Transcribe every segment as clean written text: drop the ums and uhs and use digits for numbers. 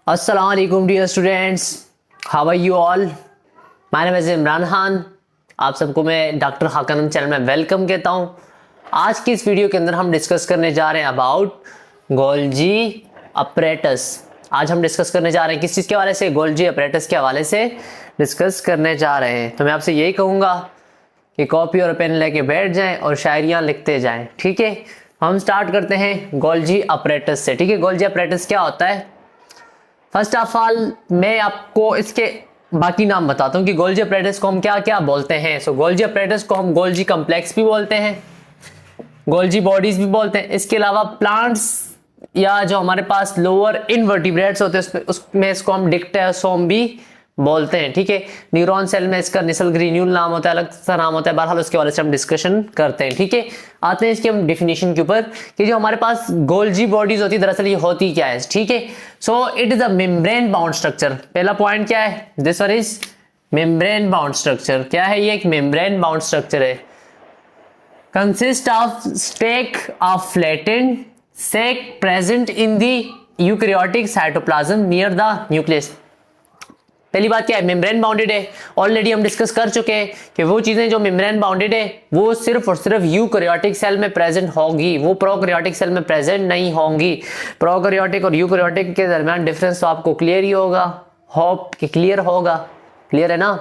अस्सलाम वालेकुम dear students, how are you all. My name is Imran Khan. आप सबको मैं डॉक्टर हाकन चैनल में वेलकम कहता हूँ। आज की इस वीडियो के अंदर हम डिस्कस करने जा रहे हैं अबाउट गोल्जी अपरेटस। आज हम डिस्कस करने जा रहे हैं किस चीज़ के हवाले से, गोल्जी अपरेटस के हवाले से डिस्कस करने जा रहे हैं। तो मैं आपसे यही कहूँगा कि कॉपी और पेन लेके बैठ जाएं और शायरियाँ लिखते जाएं, ठीक है। हम स्टार्ट करते हैं गोल्जी अपरेटस से, ठीक है। गोल्जी अपरेटस क्या होता है? फर्स्ट ऑफ ऑल मैं आपको इसके बाकी नाम बताता हूँ कि गोल्जी अपरेटस को हम क्या क्या बोलते हैं। सो गोल्जी अपरेटस को हम गोल्जी कम्प्लेक्स भी बोलते हैं, गोल्जी बॉडीज भी बोलते हैं। इसके अलावा प्लांट्स या जो हमारे पास लोअर इनवर्टिब्रेट्स होते हैं उसमें इसको हम डिक्टेसोम भी बोलते हैं, ठीक है। न्यूरॉन सेल में इसका निसल ग्रीन्यूल नाम होता है, अलग सा नाम होता है। बहरहाल उसके वाले से हम डिस्कशन करते हैं, ठीक है। आते हैं इसके हम डिफिनीशन के ऊपर कि जो हमारे पास गोल्जी बॉडीज होती है दरअसल ये होती क्या है, ठीक है। So it is a membrane bound structure. पहला पॉइंट क्या है? This one is membrane bound structure. क्या है ये? एक मेम्ब्रेन बाउंड स्ट्रक्चर है। Consist of stack of flattened sac present in the eukaryotic cytoplasm near the nucleus। पहली बात क्या है? मेम्ब्रेन बाउंडेड है। ऑलरेडी हम डिस्कस कर चुके हैं कि वो चीजें जो मेम्ब्रेन बाउंडेड है वो सिर्फ और सिर्फ यूकैरियोटिक सेल में प्रेजेंट होगी, वो प्रोकैरियोटिक सेल में प्रेजेंट नहीं होंगी। प्रोकैरियोटिक और यूकैरियोटिक के दरमियान डिफरेंस तो आपको क्लियर ही होगा, होप कि क्लियर होगा। क्लियर है ना?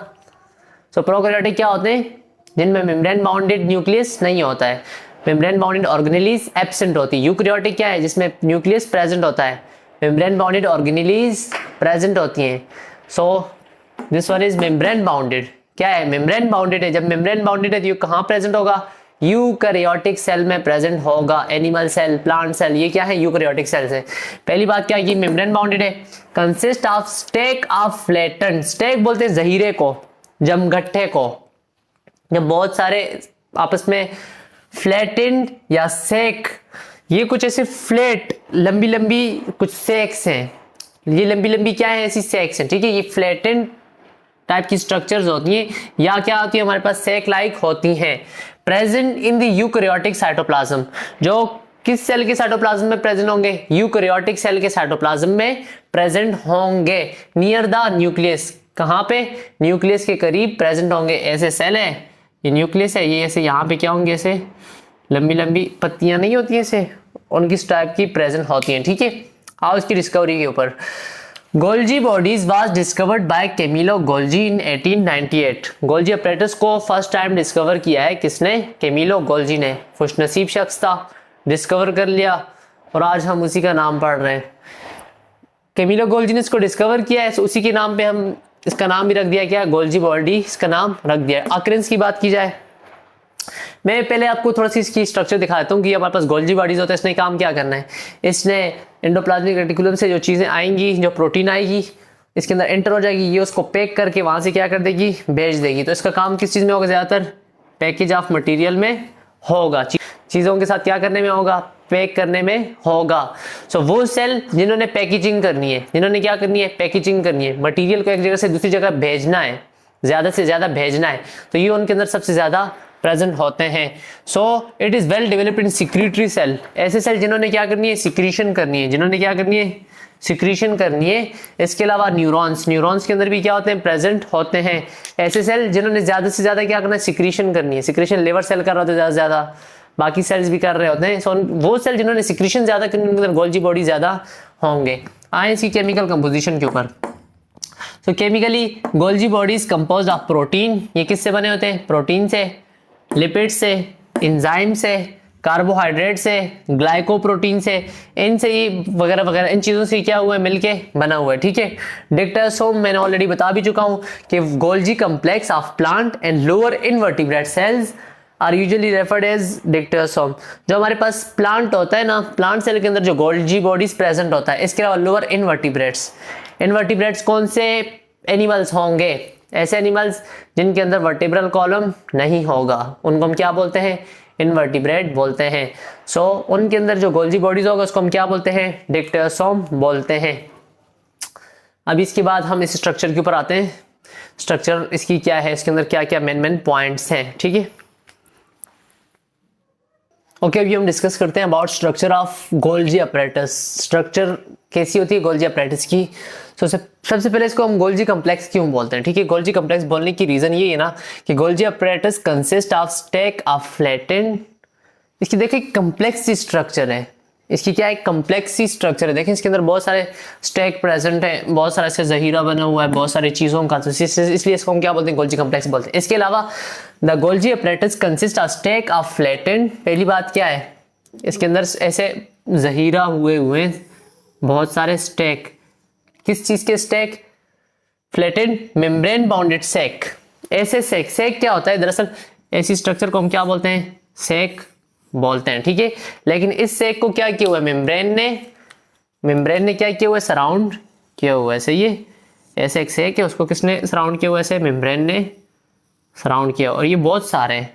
सो प्रोकैरियोटिक क्या होते हैं? जिनमें मेम्ब्रेन बाउंडेड न्यूक्लियस नहीं होता है, मेम्ब्रेन बाउंडेड ऑर्गेनेलीज एब्सेंट होती है। यूकैरियोटिक क्या है? जिसमें न्यूक्लियस प्रेजेंट होता है, मेम्ब्रेन बाउंडेड ऑर्गेनेलीज प्रेजेंट होती हैं। So this one is membrane bounded. क्या है? मेम्ब्रेन बाउंडेड है। जब मेम्ब्रेन बाउंडेड है तो ये कहाँ प्रेजेंट होगा? यूकैरियोटिक सेल में प्रेजेंट होगा। एनिमल सेल, प्लांट सेल, ये क्या है? यूकैरियोटिक सेल्स है। पहली बात क्या है कि मेम्ब्रेन बाउंडेड है। Consist of stack of flattened, stack बोलते हैं जहीरे को, जमगट्ठे को। जब बहुत सारे आपस में फ्लैटेंड या सेक, ये कुछ ऐसे फ्लैट लंबी लंबी कुछ सेक्स हैं, ये लंबी लंबी क्या है? ऐसी सेक्स हैं, ठीक है। ये फ्लैटेंड टाइप की स्ट्रक्चर्स होती हैं या क्या होती है हमारे पास सेक लाइक होती हैं। Present in the eukaryotic cytoplasm, जो किस सेल के साइटोप्लाज्म में प्रेजेंट होंगे? यूकैरियोटिक सेल के साइटोप्लाज्म में प्रेजेंट होंगे। नियर द न्यूक्लियस, कहाँ पे? न्यूक्लियस के करीब प्रेजेंट होंगे। ऐसे सेल है, ये न्यूक्लियस है, ये ऐसे यहाँ पे क्या होंगे? ऐसे लंबी लंबी पत्तियां नहीं होती हैं ऐसे, उनकी टाइप की प्रेजेंट होती हैं, ठीक है। आओ इसकी डिस्कवरी के ऊपर। Golgi bodies was discovered by Camillo Golgi in 1898। Golgi apparatus को फर्स्ट टाइम डिस्कवर किया है किसने? कैमिलो गोल्जी ने। खुशनसीब शख्स था, डिस्कवर कर लिया और आज हम उसी का नाम पढ़ रहे हैं। कैमिलो गोल्जी ने इसको डिस्कवर किया है, उसी के नाम पे हम इसका नाम भी रख दिया। क्या? गोल्जी बॉडी इसका नाम रख दिया। ऑकरेंस की बात की जाए, मैं पहले आपको थोड़ा सी इसकी स्ट्रक्चर दिखाता हूँ कि हमारे पास गोल्जी बॉडीज होता है। इसने काम क्या करना है? इसने एंडोप्लाज्मिक रेटिकुलम से जो चीज़ें आएंगी, जो प्रोटीन आएगी, इसके अंदर एंटर हो जाएगी, ये उसको पैक करके वहाँ से क्या कर देगी? भेज देगी। तो इसका काम किस चीज़ में होगा? ज़्यादातर पैकेज ऑफ मटीरियल में होगा, चीज़ों के साथ क्या करने में होगा? पैक करने में होगा। सो वो सेल जिन्होंने पैकेजिंग करनी है, जिन्होंने क्या करनी है? पैकेजिंग करनी है, मटीरियल को एक जगह से दूसरी जगह भेजना है, ज़्यादा से ज़्यादा भेजना है, तो ये उनके अंदर सबसे ज़्यादा प्रेजेंट होते हैं। So it is well developed in secretory cell. ऐसे सेल जिन्होंने क्या करनी है? सिक्रीशन करनी है, जिन्होंने क्या करनी है? सिक्रीशन करनी है। इसके अलावा न्यूरॉन्स, न्यूरॉन्स के अंदर भी क्या होते हैं? प्रेजेंट होते हैं। ऐसे सेल जिन्होंने ज़्यादा से ज़्यादा क्या करना है? सिक्रीशन करनी है। सिक्रीशन लिवर सेल कर रहा होता है ज़्यादा से ज़्यादा, बाकी सेल्स भी कर रहे होते हैं। सो वो सेल जिन्होंने सिक्रीशन ज़्यादा करनी है उनके अंदर गोल्जी बॉडी ज़्यादा होंगे। आए इसकी केमिकल कंपोजिशन के ऊपर। So chemically Golgi bodies compose of protein. ये किससे बने होते हैं? प्रोटीन से, लिपिड से, एंजाइम से, कार्बोहाइड्रेट से, ग्लाइकोप्रोटीन से, इनसे ही वगैरह वगैरह इन चीज़ों से क्या हुआ है? मिलके बना हुआ है, ठीक है। डिक्टेसोम मैंने ऑलरेडी बता भी चुका हूँ कि Golgi complex of plant and lower invertebrate cells are usually referred as dictyosome. जो हमारे पास प्लांट होता है ना, प्लांट सेल के अंदर जो गोल्जी बॉडीज प्रेजेंट होता है, इसके अलावा लोअर इनवर्टिब्रेट्स, इनवर्टिब्रेट्स कौन से एनिमल्स होंगे? ऐसे एनिमल्स जिनके अंदर वर्टिब्रल कॉलम नहीं होगा, उनको हम क्या बोलते हैं? इनवर्टिब्रेट बोलते हैं। सो उनके अंदर जो गोल्जी बॉडीज होगा उसको हम क्या बोलते हैं? डिक्टेसोम बोलते हैं। अब इसके बाद हम इस स्ट्रक्चर के ऊपर आते हैं। स्ट्रक्चर इसकी क्या है, इसके अंदर क्या क्या मेन मेन पॉइंट्स हैं, ठीक है। ओके, अभी हम डिस्कस करते हैं about structure of Golgi apparatus. Structure कैसी होती है गोल्जी अपरेटस की? तो सबसे पहले इसको हम गोल्जी कॉम्प्लेक्स क्यों बोलते हैं? ठीक है, गोल्जी कॉम्प्लेक्स बोलने की रीजन ये है ना कि Golgi apparatus consist of stack of flattened, इसकी देखिए कम्प्लेक्स सी स्ट्रक्चर है, इसकी क्या है कम्प्लेक्स सी स्ट्रक्चर है। देखें इसके अंदर बहुत सारे स्टैक प्रेजेंट है, बहुत सारा इसका जहीरा बना हुआ है, बहुत सारी चीजों का, तो इसलिए इसको हम क्या बोलते हैं गोल्जी कॉम्प्लेक्स बोलते हैं। इसके अलावा the Golgi apparatus consist of stack of flattened, पहली बात क्या है इसके अंदर ऐसे जहीरा हुए बहुत सारे स्टैक, किस चीज के stack? Flattened membrane bounded sac. ऐसे सैक क्या होता है दरअसल, ऐसी स्ट्रक्चर को हम क्या बोलते हैं? सैक बोलते हैं। ठीक है, लेकिन इस सैक को क्या किया हुआ है मेम्ब्रेन ने क्या किया हुआ है? सराउंड किया हुआ है। सही है, ऐसे एक सैक है उसको किसने सराउंड किया हुआ है? ऐसे मेम्ब्रेन ने सराउंड किया। और ये बहुत सारे हैं,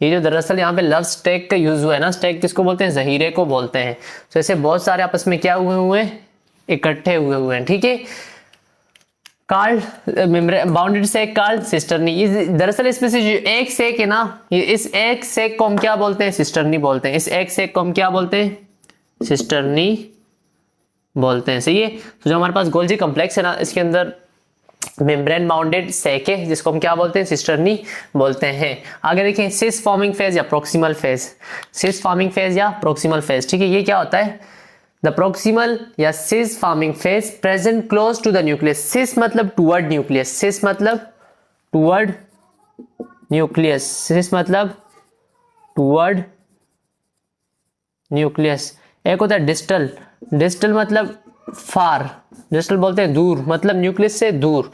ये जो दरअसल यहाँ पे लव स्टैक का यूज हुआ है ना, स्टैक किसको बोलते हैं? जहीरे को बोलते हैं। तो ऐसे बहुत सारे आपस में क्या हुए हैं? इकट्ठे हुए हैं। ठीक है, कार्ड बाउंडेड सेक कार्ड सिस्टर्नी, ये दरअसल इसमें से जो एक सेक है ना, ये इस एक सेक को हम क्या बोलते हैं? सिस्टर्नी बोलते हैं। इस एक सेक को हम क्या बोलते हैं? सिस्टर्नी बोलते हैं। सही है, तो जो हमारे पास गोल्जी कॉम्प्लेक्स है ना, इसके अंदर मेम्ब्रेन बाउंडेड सेक है जिसको हम क्या बोलते हैं? सिस्टर्नी बोलते हैं। आगे देखें सिस फॉर्मिंग फेज या proximal phase. Cis forming phase या प्रोक्सिमल फेज, ठीक है, ये क्या होता है? द प्रोक्सिमल या cis forming phase present close to the nucleus. Cis मतलब टुवर्ड न्यूक्लियस, सिस मतलब टुवर्ड न्यूक्लियस, सिस मतलब टुवर्ड न्यूक्लियस। एक होता है डिस्टल, डिस्टल मतलब फार, डिस्टल बोलते हैं दूर, मतलब न्यूक्लियस से दूर।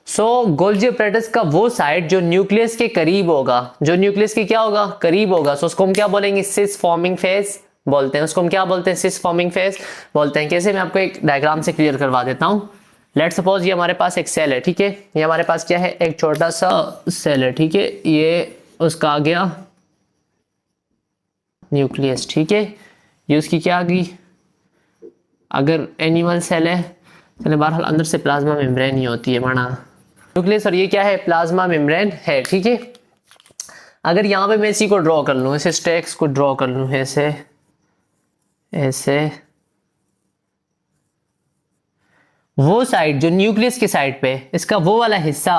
सो गोल्जी अपरेटस का वो साइड जो न्यूक्लियस के करीब होगा, जो न्यूक्लियस के क्या होगा? करीब होगा, सो उसको हम क्या बोलेंगे? सिस फॉर्मिंग फेज बोलते हैं। उसको हम क्या बोलते हैं? सिस फॉर्मिंग फेज बोलते हैं। कैसे? मैं आपको एक डायग्राम से क्लियर करवा देता हूं। लेट्स सपोज ये हमारे पास एक सेल है, ठीक है, ये हमारे पास क्या है? एक छोटा सा सेल है, ठीक है, ये उसका आ गया न्यूक्लियस, ठीक है, ये उसकी क्या आ गई? अगर एनिमल सेल है तो बहरहाल अंदर से प्लाज्मा मेम्ब्रेन ही होती है बना न्यूक्लियस, और ये क्या है? प्लाज्मा मेम्ब्रेन है। ठीक है, अगर यहाँ पे मैं इसी को ड्रॉ कर लूँ, ऐसे स्टैक्स को ड्रॉ कर लूँ, ऐसे ऐसे, वो साइड जो न्यूक्लियस की साइड पे, इसका वो वाला हिस्सा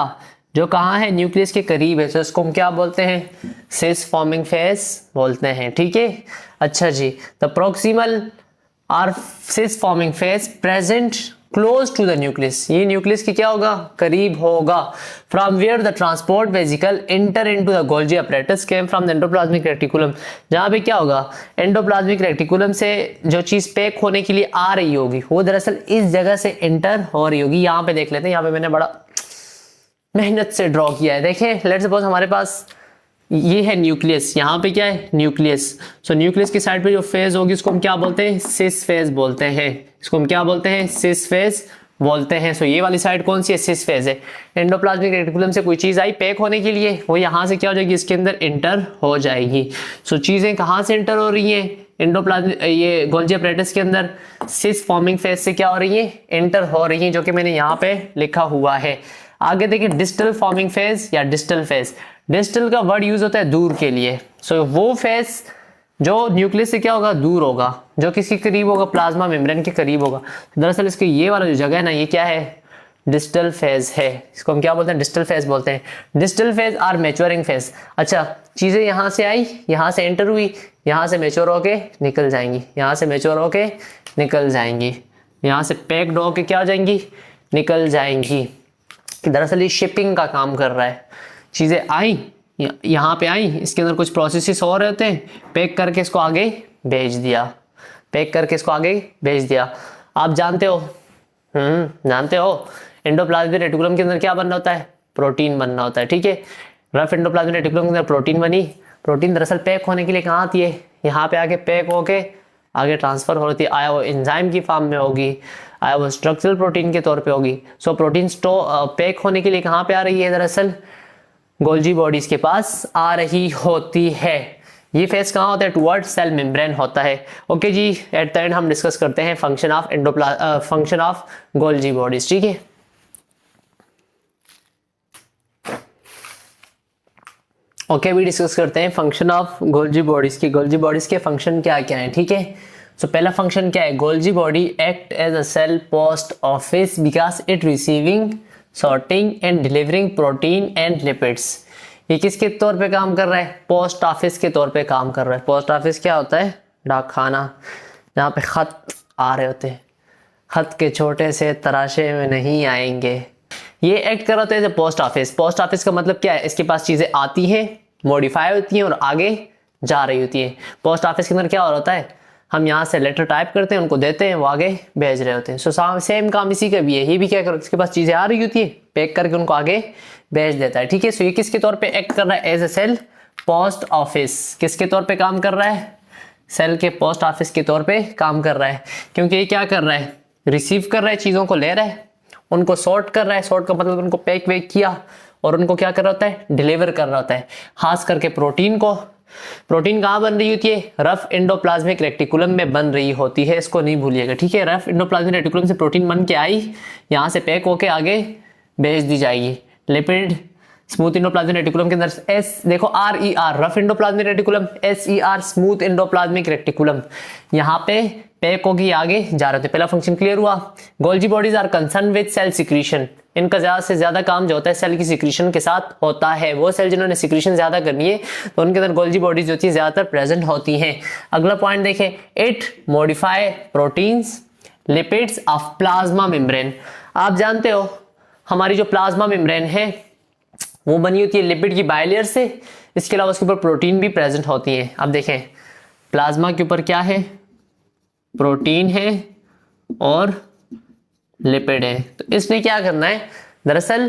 जो कहाँ है? न्यूक्लियस के करीब है, तो इसको हम क्या बोलते हैं? सिस फॉर्मिंग फेज बोलते हैं। ठीक है, अच्छा जी, the proximal are cis forming phase present close to the nucleus, ये न्यूक्लियस की क्या होगा? करीब होगा। From where the transport vesicle enter into the Golgi apparatus came from the endoplasmic reticulum, जहां पे क्या होगा? एंडोप्लाज्मिक रेटिकुलम से जो चीज पैक होने के लिए आ रही होगी वो दरअसल इस जगह से एंटर हो रही होगी। यहाँ पे देख लेते हैं, यहाँ पे मैंने बड़ा मेहनत से ड्रॉ किया है। देखें, लेट्स सपोज हमारे पास ये है न्यूक्लियस, यहाँ पे क्या है? न्यूक्लियस। सो न्यूक्लियस की साइड पे जो फेज होगी उसको हम क्या बोलते हैं? सिस फेज बोलते हैं। इसको हम क्या बोलते हैं? सिस फेज बोलते हैं। सो ये वाली साइड कौन सी है? सिस फेज है। एंडोप्लाज्मिक रेटिकुलम से कोई चीज आई पैक होने के लिए, वो यहाँ से क्या हो जाएगी? इसके अंदर इंटर हो जाएगी। सो चीजें कहाँ से इंटर हो रही हैं? एंडोप्लाज्मिक ये गोल्जी अपरेटस के अंदर सिस फॉर्मिंग फेज से क्या हो रही है? इंटर हो रही है, जो कि मैंने यहाँ पे लिखा हुआ है। आगे देखिए डिस्टल फॉर्मिंग फेज या डिस्टल फेज। डिस्टल का वर्ड यूज होता है दूर के लिए। सो वो फेज जो न्यूक्लियस से क्या होगा? दूर होगा, जो किसके करीब होगा? प्लाज्मा मेम्ब्रेन के करीब होगा। दरअसल इसके ये वाला जो जगह है ना, ये क्या है? डिस्टल फेज है। इसको हम क्या बोलते हैं? डिस्टल फेज बोलते हैं। Distal face or maturing face. अच्छा, चीजें यहाँ से आई, यहाँ से एंटर हुई, यहाँ से मैच्योर होके निकल जाएंगी, यहाँ से मैच्योर होके निकल जाएंगी, यहाँ से पैक्ड होके क्या हो जाएंगी? निकल जाएंगी। दरअसल ये शिपिंग का काम कर रहा है। चीजें आई, यहाँ पे आई, इसके अंदर कुछ प्रोसेसेस और होते हैं, पैक करके इसको आगे भेज दिया, पैक करके इसको आगे भेज दिया। आप जानते हो, जानते हो एंडोप्लाज्मिक रेटिकुलम के अंदर क्या बनना होता है? प्रोटीन बनना होता है। ठीक है, रफ एंडोप्लाज्मिक रेटिकुलम के अंदर प्रोटीन बनी। प्रोटीन दरअसल पैक होने के लिए कहाँ आती है? यहाँ पे आके पैक होके आगे ट्रांसफर होती है। आया वो एंजाइम की फॉर्म में होगी, आया वो स्ट्रक्चरल प्रोटीन के तौर पे होगी। सो प्रोटीन पैक होने के लिए कहाँ पे आ रही है? दरअसल गोल्जी बॉडीज के पास आ रही होती है। ये फेज कहाँ होता है? टुवर्ड सेल मेम्ब्रेन होता है। ओके जी, एट द एंड हम डिस्कस करते हैं फंक्शन ऑफ गोल्जी बॉडीज। ठीक है, ओके, अभी डिस्कस करते हैं फंक्शन ऑफ गोल्जी बॉडीज की। गोल्जी बॉडीज के फंक्शन क्या क्या है, ठीक है। सो पहला फंक्शन क्या है, Golgi body act as a cell post office because it receiving, sorting and delivering protein and lipids. ये किसके तौर पे काम कर रहा है, पोस्ट ऑफिस के तौर पे काम कर रहा है। पोस्ट ऑफिस क्या होता है, डाक खाना, जहाँ पे खत आ रहे होते हैं। खत के छोटे से तराशे में नहीं आएंगे। ये एक्ट कर रहा है पोस्ट ऑफिस। पोस्ट ऑफिस का मतलब क्या है, इसके पास चीजें आती हैं, मॉडिफाई होती हैं और आगे जा रही होती है। पोस्ट ऑफिस के अंदर क्या हो रहा है, हम यहाँ से लेटर टाइप करते हैं, उनको देते हैं, वो आगे भेज रहे होते हैं। सो सेम काम इसी का भी है। ये भी क्या कर, इसके पास चीजें आ रही होती है, पैक करके उनको आगे भेज देता है, ठीक है। सो ये किसके तौर पे एक्ट कर रहा है, as a cell post office. किसके तौर पे काम कर रहा है, सेल के पोस्ट ऑफिस के तौर पे काम कर रहा है। क्योंकि ये क्या कर रहा है, रिसीव कर रहा है, चीजों को ले रहा है, उनको सॉर्ट कर रहा है। सॉर्ट का मतलब उनको पैक वैक किया और उनको क्या कर रहा होता है, डिलीवर कर रहा होता है। खास करके प्रोटीन को। प्रोटीन कहाँ बन रही होती है, रफ एंडोप्लाज्मिक रेटिकुलम में बन रही होती है, इसको नहीं भूलिएगा, ठीक है। रफ एंडोप्लाज्मिक रेटिकुलम से प्रोटीन बन के आई, यहाँ से पैक होके आगे भेज दी जाएगी। लिपिड स्मूथ एंडोप्लाज्मिक रेटिकुलम के अंदर एस देखो RER rough endoplasmic reticulum, SER smooth endoplasmic reticulum, यहाँ पे पैक होगी आगे जा रहे थे। पहला फंक्शन क्लियर हुआ। Golgi bodies are concern with cell secretion. इनका ज्यादा से ज्यादा काम जो होता है सेल की सिक्रीशन के साथ होता है। वो सेल जिन्होंने सिक्रीशन ज्यादा करनी है तो उनके अंदर गोल्जी बॉडीज जो होती है ज्यादातर प्रेजेंट होती हैं। अगला पॉइंट देखें, it modify proteins lipids of plasma membrane. आप जानते हो हमारी जो प्लाज्मा मेम्ब्रेन है वो बनी होती है लिपिड की बाइलेयर से। इसके अलावा उसके ऊपर प्रोटीन भी प्रेजेंट होती है। अब देखें प्लाज्मा के ऊपर क्या है, प्रोटीन है और लिपिड है। तो इसने क्या करना है, दरअसल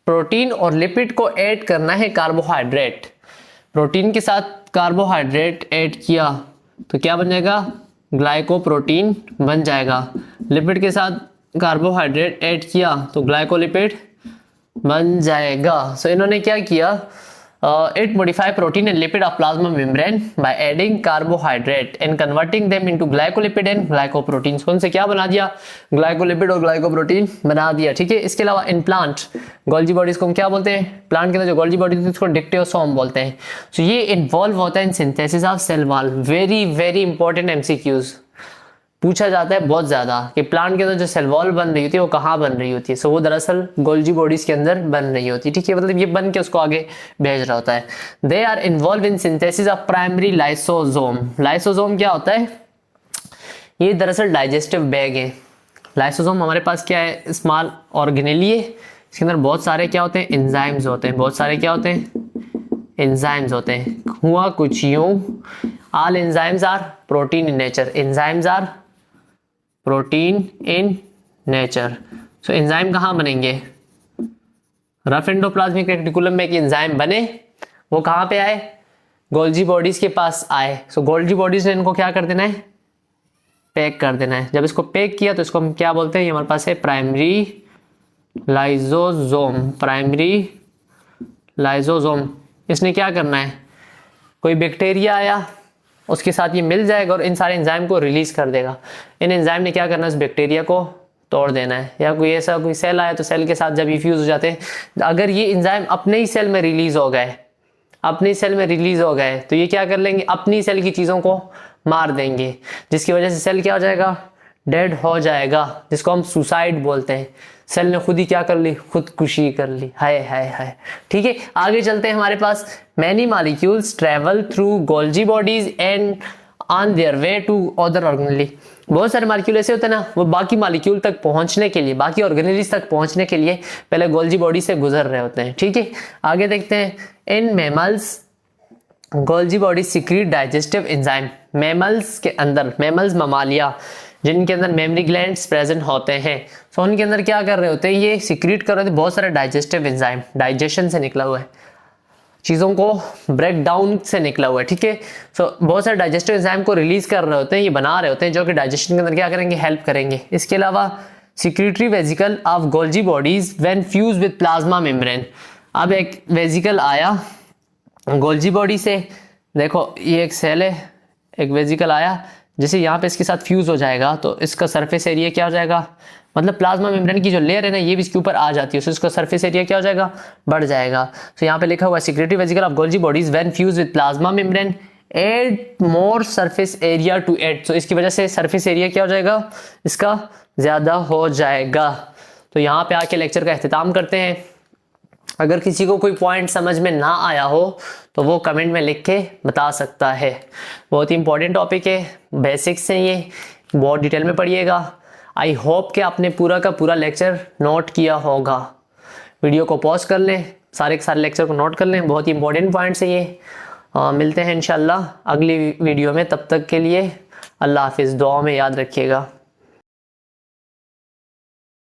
प्रोटीन और लिपिड को ऐड करना है कार्बोहाइड्रेट। प्रोटीन के साथ कार्बोहाइड्रेट ऐड किया तो क्या बन जाएगा, ग्लाइकोप्रोटीन बन जाएगा। लिपिड के साथ कार्बोहाइड्रेट ऐड किया तो ग्लाइकोलिपिड बन जाएगा। सो इन्होंने क्या किया, it modify protein and lipid of plasma membrane by adding carbohydrate and converting them into glycolipid and glycoprotein. उनसे क्या बना दिया, ग्लाइकोलिपिड और ग्लाइकोप्रोटीन बना दिया, ठीक है। इसके अलावा इन प्लांट गोल्जी बॉडीज को हम क्या बोलते हैं, प्लांट के अंदर जो गोल्जी बॉडीज होती है उसको डिक्टियोसोम बोलते हैं। सो ये इन्वॉल्व होता है in synthesis of cell wall. Very very important MCQs पूछा जाता है बहुत ज्यादा कि प्लांट के अंदर जो सेल वॉल बन रही होती है वो कहाँ बन रही होती है। सो वो दरअसल गोल्जी बॉडीज के अंदर बन रही होती है, ठीक है। मतलब ये बन के उसको आगे भेज रहा होता है। They are involve in synthesis of primary lysosome. Lysosome क्या होता है, ये दरअसल डाइजेस्टिव बैग है। लाइसोसोम हमारे पास क्या है, स्मॉल ऑर्गेनेली है। इसके अंदर बहुत सारे क्या होते हैं, एंजाइम्स होते हैं। बहुत सारे क्या होते हैं, एंजाइम्स होते हैं। हुआ कुछ यूं, all enzymes are protein in nature. Enzymes are protein in nature. So enzyme कहाँ बनेंगे, रफ एंडोप्लाज्मिक रेटिकुलम में एक एंजाइम बने, वो कहाँ पे आए, गोल्जी बॉडीज के पास आए। सो गोल्जी बॉडीज ने इनको क्या कर देना है, पैक कर देना है। जब इसको पैक किया तो इसको हम क्या बोलते हैं, ये हमारे पास है प्राइमरी लाइसोसोम। Primary lysosome. इसने क्या करना है, कोई बैक्टीरिया आया उसके साथ ये मिल जाएगा और इन सारे एंजाइम को रिलीज कर देगा। इन एंजाइम ने क्या करना है, उस बैक्टीरिया को तोड़ देना है। या कोई ऐसा कोई सेल आया तो सेल के साथ जब ये फ्यूज हो जाते हैं, अगर ये एंजाइम अपने ही सेल में रिलीज हो गए, अपनी सेल में रिलीज हो गए तो ये क्या कर लेंगे, अपनी सेल की चीजों को मार देंगे, जिसकी वजह से सेल क्या हो जाएगा, डेड हो जाएगा, जिसको हम सुसाइड बोलते हैं। सेल ने खुद ही क्या कर ली, खुदकुशी कर ली। हाय हाय हाय, ठीक है। आगे चलते हैं, हमारे पास many molecules travel through Golgi bodies and on their way to other organelle. बहुत सारे मॉलिक्यूल ऐसे होते हैं ना, वो बाकी मॉलिक्यूल तक पहुंचने के लिए, बाकी ऑर्गेनेलीज तक पहुंचने के लिए पहले गोल्जी बॉडी से गुजर रहे होते हैं, ठीक है। आगे देखते हैं, in mammals Golgi body secret digestive enzyme. Mammals के अंदर, मैमल्स ममालिया जिनके अंदर मेमरी ग्लैंड्स प्रेजेंट होते हैं, सो उनके अंदर क्या कर रहे होते हैं, ये सीक्रेट कर रहे होते हैं बहुत सारे डाइजेस्टिव एंजाइम। डाइजेशन से निकला हुआ है, चीज़ों को ब्रेक डाउन से निकला हुआ है, ठीक है। सो बहुत सारे डाइजेस्टिव एंजाइम को रिलीज कर रहे होते हैं, ये बना रहे होते हैं, जो कि डाइजेशन के अंदर क्या करेंगे, हेल्प करेंगे। इसके अलावा secretory vesicle of Golgi bodies when fuse with plasma membrane. अब एक वेजिकल आया गोल्जी बॉडी से, देखो ये एक सेल है, एक वेजिकल आया जैसे यहाँ पे इसके साथ फ्यूज़ हो जाएगा तो इसका सरफेस एरिया क्या हो जाएगा, मतलब प्लाज्मा मेम्ब्रेन की जो लेयर है ना ये भी इसके ऊपर आ जाती है, तो इसका सरफेस एरिया क्या हो जाएगा, बढ़ जाएगा। तो यहाँ पे लिखा हुआ secretory vesicle of Golgi bodies when fuse with plasma membrane add more surface area to add, तो इसकी वजह से सरफेस एरिया क्या हो जाएगा, इसका ज़्यादा हो जाएगा। तो यहाँ पे आके लेक्चर का अख्तिताम करते हैं। अगर किसी को कोई पॉइंट समझ में ना आया हो तो वो कमेंट में लिख के बता सकता है। बहुत ही इंपॉर्टेंट टॉपिक है, बेसिक्स हैं ये, बहुत डिटेल में पढ़िएगा। आई होप कि आपने पूरा का पूरा लेक्चर नोट किया होगा। वीडियो को पॉज कर लें, सारे के सारे लेक्चर को नोट कर लें, बहुत ही इंपॉर्टेंट पॉइंट्स है ये। मिलते हैं इंशाल्लाह अगली वीडियो में, तब तक के लिए अल्लाह हाफिज़, दुआ में याद रखिएगा।